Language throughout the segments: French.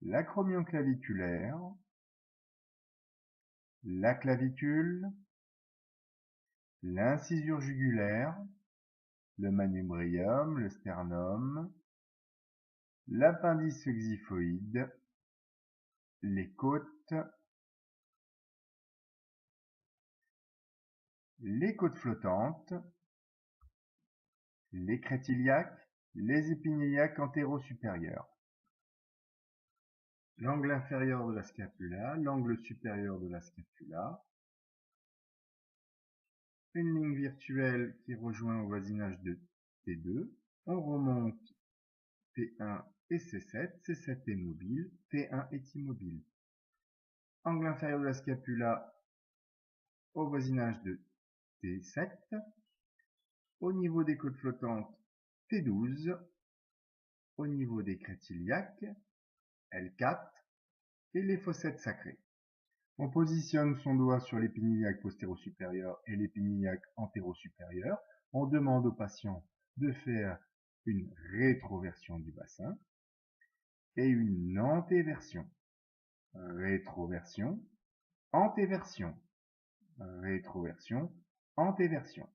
l'acromion claviculaire, la clavicule, l'incisure jugulaire, le manubrium, le sternum, l'appendice xiphoïde, les côtes flottantes, les crétiliaques, les épiniliaques antéro-supérieurs. L'angle inférieur de la scapula, l'angle supérieur de la scapula, une ligne virtuelle qui rejoint au voisinage de T2, on remonte T1 et C7, C7 est mobile, T1 est immobile. Angle inférieur de la scapula au voisinage de T7, au niveau des côtes flottantes T12, au niveau des crétiliaques L4 et les fossettes sacrées. On positionne son doigt sur l'épiniliaque postéro-supérieur et l'épiniliaque antéro-supérieur. On demande au patient de faire une rétroversion du bassin et une antéversion. Rétroversion, antéversion, rétroversion, antéversion.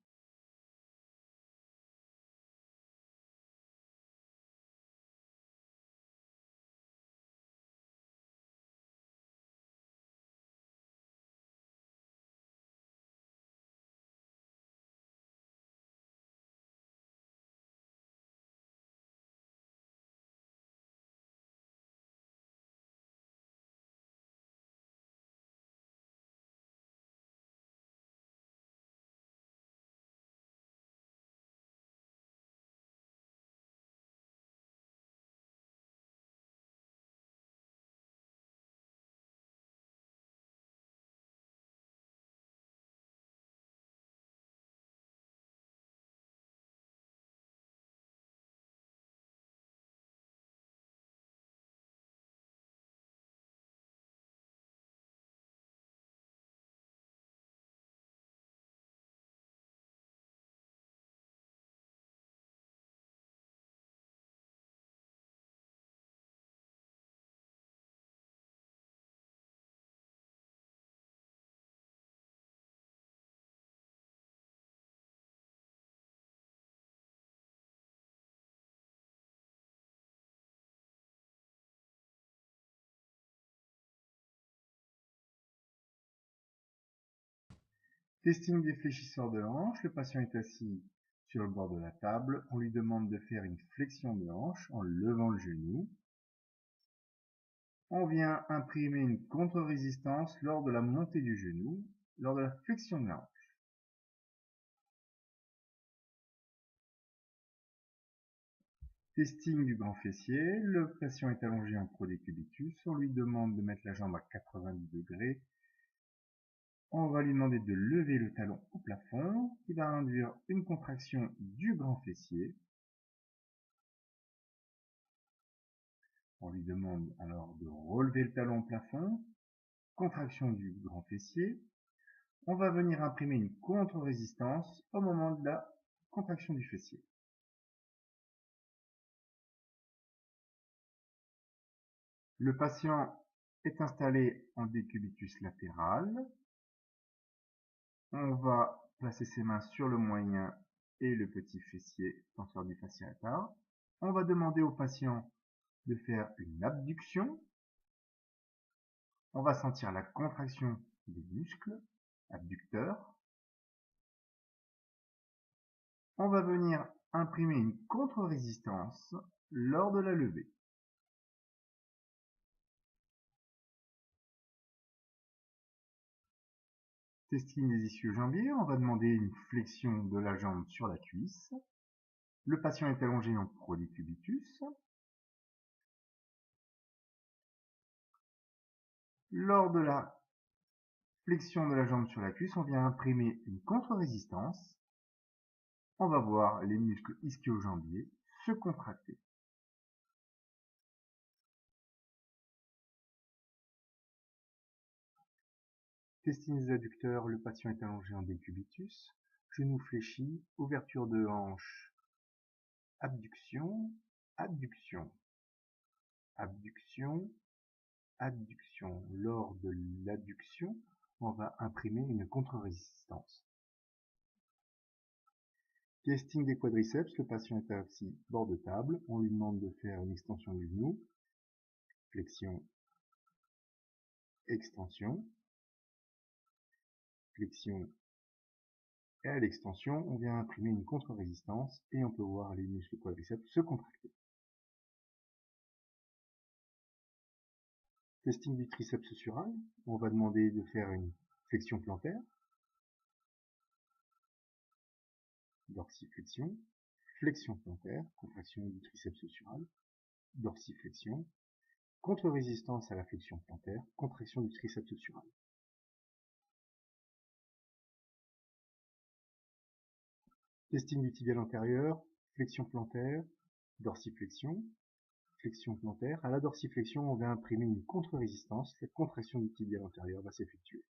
Testing des fléchisseurs de hanche. Le patient est assis sur le bord de la table. On lui demande de faire une flexion de hanche en levant le genou. On vient imprimer une contre-résistance lors de la montée du genou, lors de la flexion de la hanche. Testing du grand fessier. Le patient est allongé en prodécubitus. On lui demande de mettre la jambe à 90 degrés. On va lui demander de lever le talon au plafond, qui va induire une contraction du grand fessier. On lui demande alors de relever le talon au plafond, contraction du grand fessier. On va venir imprimer une contre-résistance au moment de la contraction du fessier. Le patient est installé en décubitus latéral. On va placer ses mains sur le moyen et le petit fessier, tenseur du fascia lataire. On va demander au patient de faire une abduction. On va sentir la contraction des muscles abducteurs. On va venir imprimer une contre-résistance lors de la levée. Testing des ischio-jambiers, on va demander une flexion de la jambe sur la cuisse. Le patient est allongé en prodécubitus. Lors de la flexion de la jambe sur la cuisse, on vient imprimer une contre-résistance. On va voir les muscles ischio-jambiers se contracter. Testing des adducteurs, le patient est allongé en décubitus, genou fléchi, ouverture de hanche, abduction, abduction, abduction, adduction. Lors de l'adduction, on va imprimer une contre-résistance. Testing des quadriceps, le patient est assis bord de table, on lui demande de faire une extension du genou, flexion, extension, flexion, et à l'extension, on vient imprimer une contre-résistance et on peut voir les muscles quadriceps se contracter. Testing du triceps sural, on va demander de faire une flexion plantaire, dorsiflexion, flexion plantaire, contraction du triceps sural, dorsiflexion, contre-résistance à la flexion plantaire, contraction du triceps sural. Testing du tibial antérieur, flexion plantaire, dorsiflexion, flexion plantaire. À la dorsiflexion, on va imprimer une contre-résistance, la contraction du tibial antérieur va s'effectuer.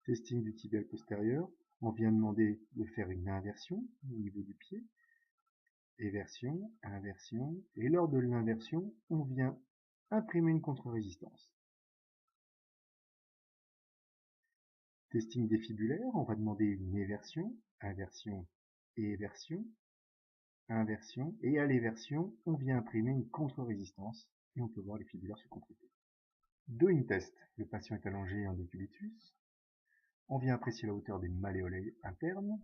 Testing du tibial postérieur, on vient demander de faire une inversion au niveau du pied, éversion, inversion, et lors de l'inversion, on vient imprimer une contre-résistance. Testing défibulaire, on va demander une éversion, inversion et éversion, inversion, et à l'éversion, on vient imprimer une contre-résistance, et on peut voir les fibulaires se contracter. Doing test, le patient est allongé en décubitus, on vient apprécier la hauteur des malléolés internes,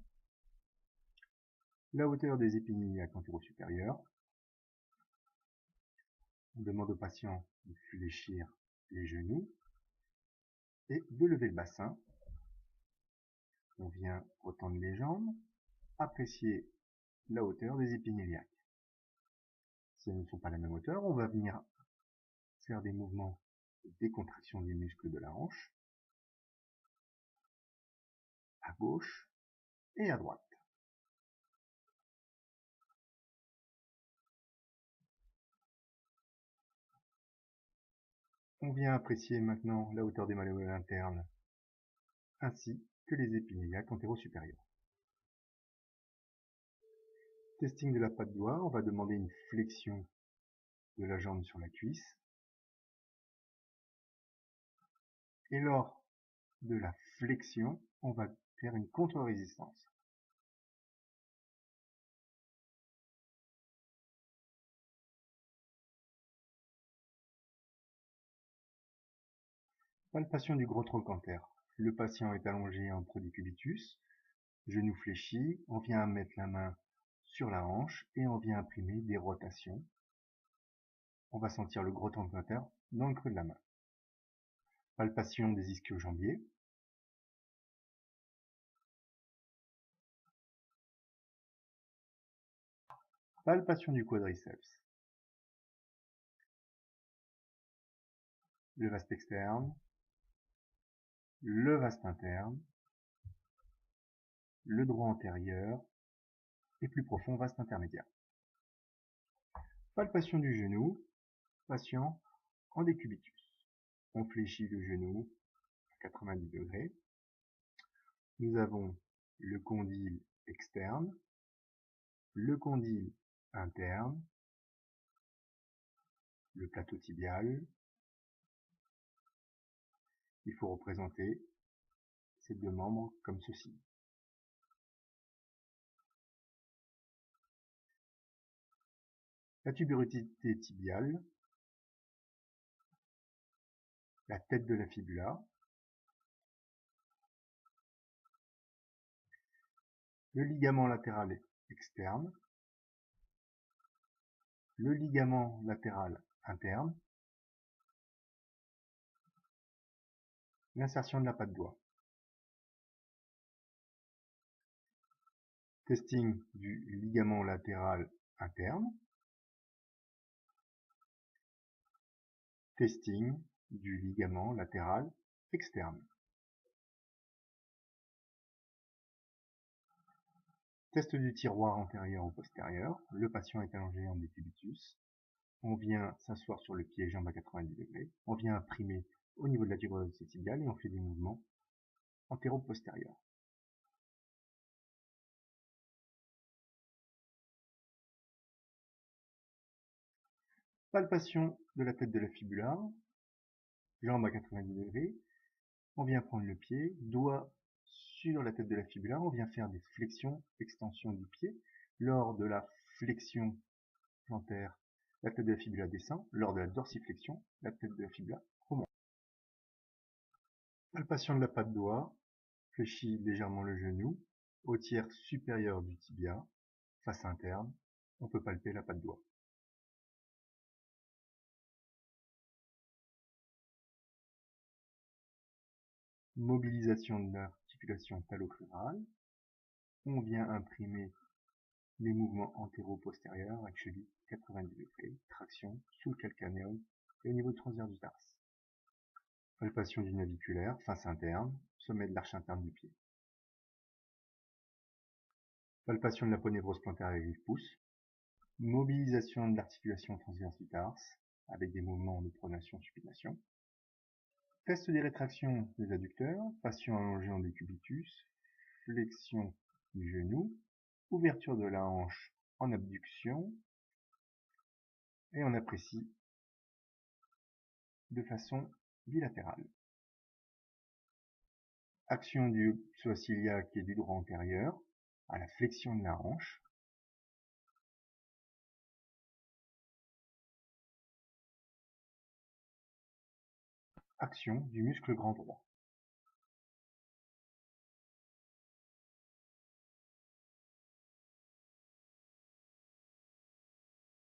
la hauteur des épinilliaques antéro-supérieurs. On demande au patient de fléchir les genoux et de lever le bassin. On vient retendre les jambes, apprécier la hauteur des épinilliaques. Si elles ne sont pas à la même hauteur, on va venir faire des mouvements de décontraction des muscles de la hanche, à gauche et à droite. On vient apprécier maintenant la hauteur des malléoles internes ainsi que les épinilliaques antéro-supérieurs. Testing de la patte doigt, on va demander une flexion de la jambe sur la cuisse. Et lors de la flexion, on va faire une contre-résistance. Palpation du gros trochanter. Le patient est allongé entre décubitus, genou fléchi, on vient mettre la main sur la hanche et on vient imprimer des rotations. On va sentir le gros trochanter dans le creux de la main. Palpation des ischio-jambiers. Palpation du quadriceps. Le vaste externe, le vaste interne, le droit antérieur et plus profond vaste intermédiaire. Palpation du genou, patient en décubitus. On fléchit le genou à 90 degrés. Nous avons le condyle externe, le condyle interne, le plateau tibial. Il faut représenter ces deux membres comme ceci. La tuberosité tibiale, la tête de la fibula, le ligament latéral externe, le ligament latéral interne, l'insertion de la patte doigt. Testing du ligament latéral interne. Testing du ligament latéral externe. Test du tiroir antérieur ou postérieur. Le patient est allongé en décubitus. On vient s'asseoir sur le pied, jambe à 90 degrés. On vient imprimer au niveau de la tuberosité tibiale et on fait des mouvements antéro-postérieurs. Palpation de la tête de la fibula, jambe à 90 degrés. On vient prendre le pied, doigt sur la tête de la fibula, on vient faire des flexions, extensions du pied. Lors de la flexion plantaire, la tête de la fibula descend. Lors de la dorsiflexion, la tête de la fibula remonte. Palpation de la patte doigt, fléchis légèrement le genou, au tiers supérieur du tibia, face interne, on peut palper la patte doigt. Mobilisation de l'articulation talocrurale, on vient imprimer les mouvements antéro-postérieurs avec cheville 90 degrés, traction sous le calcanéum et au niveau du transverse du tarse. Palpation du naviculaire, face interne, sommet de l'arche interne du pied. Palpation de la ponévrose plantaire avec le pouce. Mobilisation de l'articulation transverse du tarse avec des mouvements de pronation, supination. Test des rétractions des adducteurs, patient allongé en décubitus, flexion du genou, ouverture de la hanche en abduction, et on apprécie de façon bilatérale. Action du psoas iliaque et du droit antérieur à la flexion de la hanche. Action du muscle grand droit.